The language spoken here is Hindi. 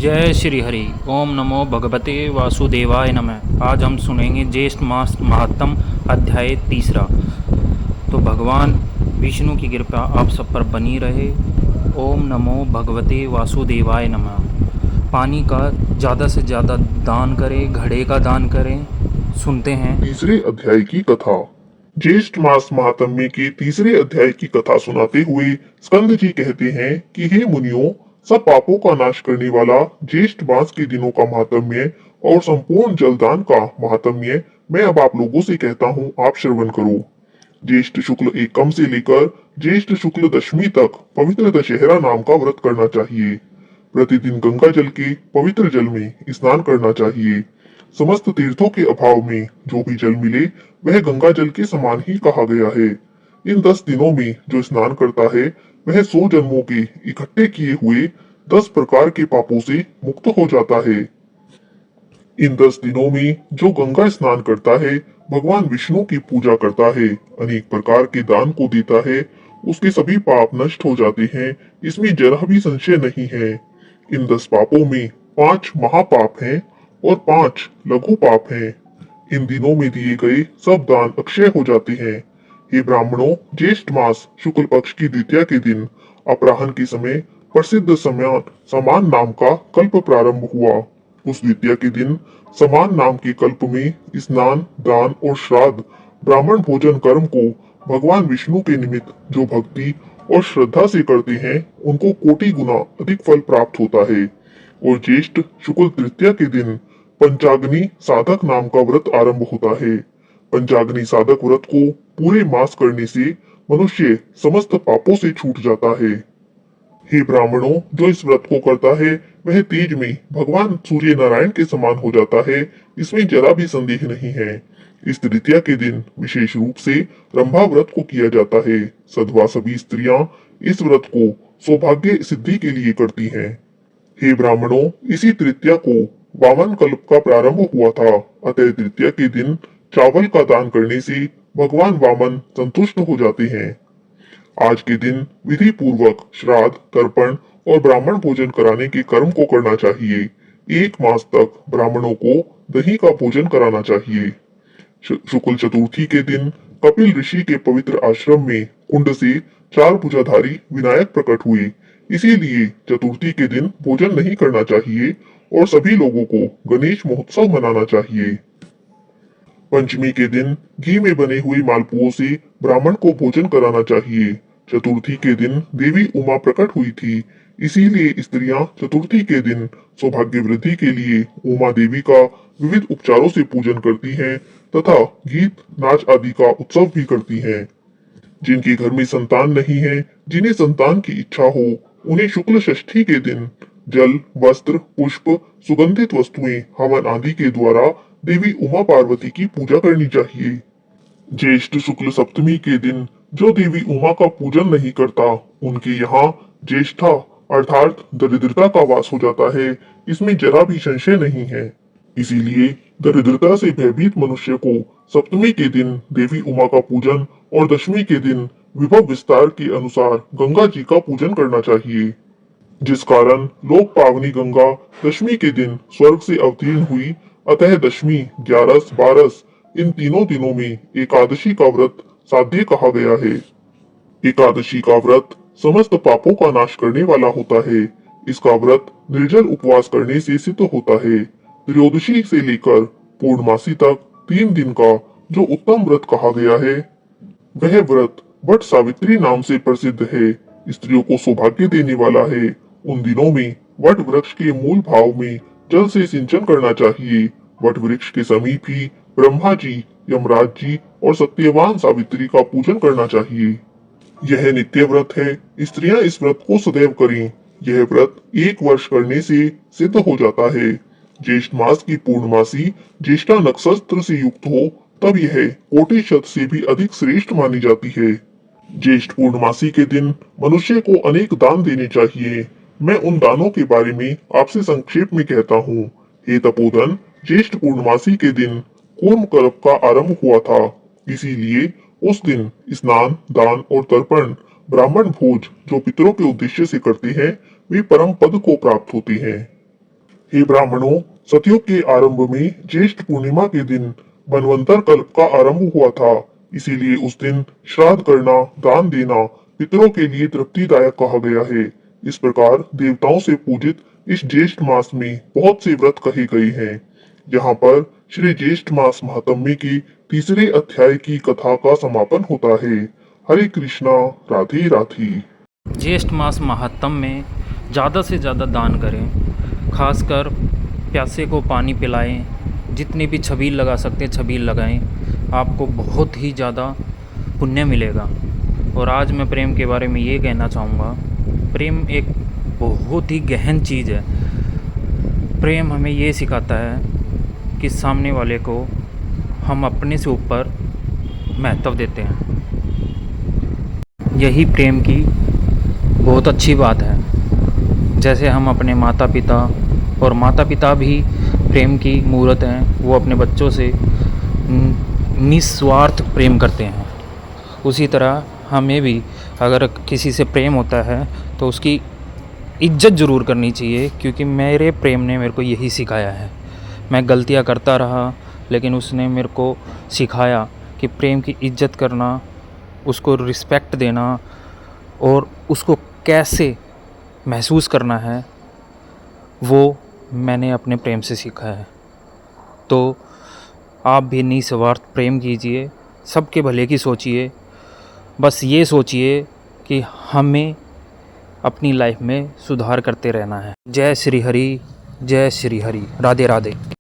जय श्री हरि। ओम नमो भगवते वासुदेवाय नमः। आज हम सुनेंगे ज्येष्ठ मास महात्म अध्याय 3। तो भगवान विष्णु की कृपा आप सब पर बनी रहे। ओम नमो भगवते वासुदेवाय नमः। पानी का ज़्यादा से ज़्यादा दान करें, घड़े का दान करें। सुनते हैं तीसरे अध्याय की कथा। ज्येष्ठ मास महात्म्य के तीसरे अध्याय की कथा सुनाते हुए स्कंद जी कहते हैं कि हे मुनियों, सब पापों का नाश करने वाला ज्येष्ठ मास के दिनों का महात्म्य और संपूर्ण जलदान का महात्म्य मैं अब आप लोगों से कहता हूँ, आप श्रवण करो। ज्येष्ठ शुक्ल एकम से लेकर ज्येष्ठ शुक्ल दशमी तक पवित्र दशहरा नाम का व्रत करना चाहिए। प्रतिदिन गंगा जल के पवित्र जल में स्नान करना चाहिए। समस्त तीर्थों के अभाव में जो भी जल मिले वह गंगा जल के समान ही कहा गया है। इन 10 दिनों में जो स्नान करता है वह 100 जन्मों के इकट्ठे किए हुए 10 प्रकार के पापों से मुक्त हो जाता है। इन 10 दिनों में जो गंगा स्नान करता है, भगवान विष्णु की पूजा करता है, अनेक प्रकार के दान को देता है, उसके सभी पाप नष्ट हो जाते हैं, इसमें जरा भी संशय नहीं है। इन 10 पापों में 5 महापाप हैं और 5 लघु पाप हैं। इन दिनों में दिए गए सब दान अक्षय हो जाते हैं। हे ब्राह्मणों, ज्येष्ठ मास शुक्ल पक्ष की द्वितीया के दिन अपराह्न के समय प्रसिद्ध समान नाम का कल्प प्रारंभ हुआ। उस द्वितीया के दिन समान नाम के कल्प में स्नान, दान और श्राद्ध ब्राह्मण भोजन कर्म को भगवान विष्णु के निमित्त जो भक्ति और श्रद्धा से करते हैं उनको कोटि गुना अधिक फल प्राप्त होता है। और ज्येष्ठ शुक्ल तृतीया के दिन पंचाग्नि साधक नाम का व्रत आरंभ होता है। पंचाग्नि साधक व्रत को पूरे मास करने से मनुष्य समस्त पापों से छूट जाता है। हे ब्राह्मणों, जो इस व्रत को करता है वह तेज में भगवान सूर्य नारायण के समान हो जाता है, इसमें जरा भी संदेह नहीं है। इस तृतीया के दिन विशेष रूप से रंभा व्रत को किया जाता है। सधवा सभी स्त्रियां इस व्रत को सौभाग्य सिद्धि के लिए करती हैं। हे ब्राह्मणों, इसी तृतीया को वामन कल्प का प्रारंभ हुआ था, अतः तृतीया के दिन चावल का दान करने से भगवान वामन संतुष्ट हो जाते हैं। आज के दिन विधि पूर्वक श्राद्ध, तर्पण और ब्राह्मण भोजन कराने के कर्म को करना चाहिए। 1 मास तक ब्राह्मणों को दही का भोजन कराना चाहिए। शुक्ल चतुर्थी के दिन कपिल ऋषि के पवित्र आश्रम में कुंड से 4 भुजाधारी विनायक प्रकट हुए, इसीलिए चतुर्थी के दिन भोजन नहीं करना चाहिए और सभी लोगों को गणेश महोत्सव मनाना चाहिए। पंचमी के दिन घी में बने हुए मालपुओं से ब्राह्मण को भोजन कराना चाहिए। चतुर्थी के दिन देवी उमा प्रकट हुई थी, इसीलिए स्त्रियां चतुर्थी के दिन सौभाग्य वृद्धि के लिए उमा देवी का विविध उपचारों से पूजन करती हैं तथा गीत नाच आदि का उत्सव भी करती हैं। जिनके घर में संतान नहीं है, जिन्हें संतान की इच्छा हो, उन्हें शुक्ल षष्ठी के दिन जल, वस्त्र, पुष्प, सुगंधित वस्तुएं, हवन आदि के द्वारा देवी उमा पार्वती की पूजा करनी चाहिए। ज्येष्ठ शुक्ल सप्तमी के दिन जो देवी उमा का पूजन नहीं करता, उनके यहाँ ज्येष्ठा अर्थात दरिद्रता का वास हो जाता है, इसमें जरा भी संशय नहीं है। इसीलिए दरिद्रता से भयभीत मनुष्य को सप्तमी के दिन देवी उमा का पूजन और दशमी के दिन विभव विस्तार के अनुसार गंगा जी का पूजन करना चाहिए। जिस कारण लोक पावनी गंगा दशमी के दिन स्वर्ग से अवतीर्ण हुई, अतः दशमी, 11, 12 इन तीनों दिनों में एकादशी का व्रत साध्य कहा गया है। एकादशी का व्रत समस्त पापों का नाश करने वाला होता है। इसका व्रत निर्जल उपवास करने से सिद्ध होता है। त्रयोदशी से लेकर पूर्णमासी तक 3 दिन का जो उत्तम व्रत कहा गया है, वह व्रत वट सावित्री नाम से प्रसिद्ध है। स्त्रियों को सौभाग्य देने वाला है। उन दिनों में वट वृक्ष के मूल भाव में जल से सिंचन करना चाहिए। वट वृक्ष के समीप ही ब्रह्मा जी, यमराज जी और सत्यवान सावित्री का पूजन करना चाहिए। यह नित्य व्रत है, स्त्रियां इस व्रत को सदैव करें। यह व्रत 1 वर्ष करने से सिद्ध हो जाता है। ज्येष्ठ मास की पूर्णमासी ज्येष्ठा नक्षत्र से युक्त हो तब यह कोटि शत से भी अधिक श्रेष्ठ मानी जाती है। ज्येष्ठ पूर्णमासी के दिन मनुष्य को अनेक दान देने चाहिए। मैं उन दानों के बारे में आपसे संक्षेप में कहता हूँ। हे तपोधन, ज्येष्ठ पूर्णमासी के दिन कूर्म पर्व का आरंभ हुआ था, इसीलिए उस दिन स्नान, दान और तर्पण ब्राह्मण भोज जो पितरों के उद्देश्य से करते हैं, वे परम पद को प्राप्त होते हैं। हे ब्राह्मणों, सतयुग के आरंभ में ज्येष्ठ पूर्णिमा के दिन मनवंतर कल्प का आरंभ हुआ था। इसीलिए उस दिन श्राद्ध करना, दान देना पितरों के लिए तृप्तिदायक कहा गया है। इस प्रकार देवताओं से पूजित इस ज्येष्ठ मास में बहुत से व्रत कहे गए हैं। यहाँ पर श्री ज्येष्ठ मास महात्म्य की तीसरे अध्याय की कथा का समापन होता है। हरे कृष्णा, राधे राधे। ज्येष्ठ मास महात्म में ज़्यादा से ज़्यादा दान करें, खासकर प्यासे को पानी पिलाएं, जितनी भी छबील लगा सकते हैं छबील लगाएं, आपको बहुत ही ज़्यादा पुण्य मिलेगा। और आज मैं प्रेम के बारे में ये कहना चाहूँगा, प्रेम एक बहुत ही गहन चीज़ है। प्रेम हमें ये सिखाता है कि सामने वाले को हम अपने से ऊपर महत्व देते हैं। यही प्रेम की बहुत अच्छी बात है। जैसे हम अपने माता पिता, और माता पिता भी प्रेम की मूर्त हैं, वो अपने बच्चों से निस्वार्थ प्रेम करते हैं। उसी तरह हमें भी अगर किसी से प्रेम होता है तो उसकी इज्जत ज़रूर करनी चाहिए, क्योंकि मेरे प्रेम ने मेरे को यही सिखाया है। मैं गलतियां करता रहा, लेकिन उसने मेरे को सिखाया कि प्रेम की इज्जत करना, उसको रिस्पेक्ट देना और उसको कैसे महसूस करना है, वो मैंने अपने प्रेम से सीखा है। तो आप भी निस्वार्थ प्रेम कीजिए, सबके भले की सोचिए। बस ये सोचिए कि हमें अपनी लाइफ में सुधार करते रहना है। जय श्री हरि, जय श्री हरि, राधे राधे।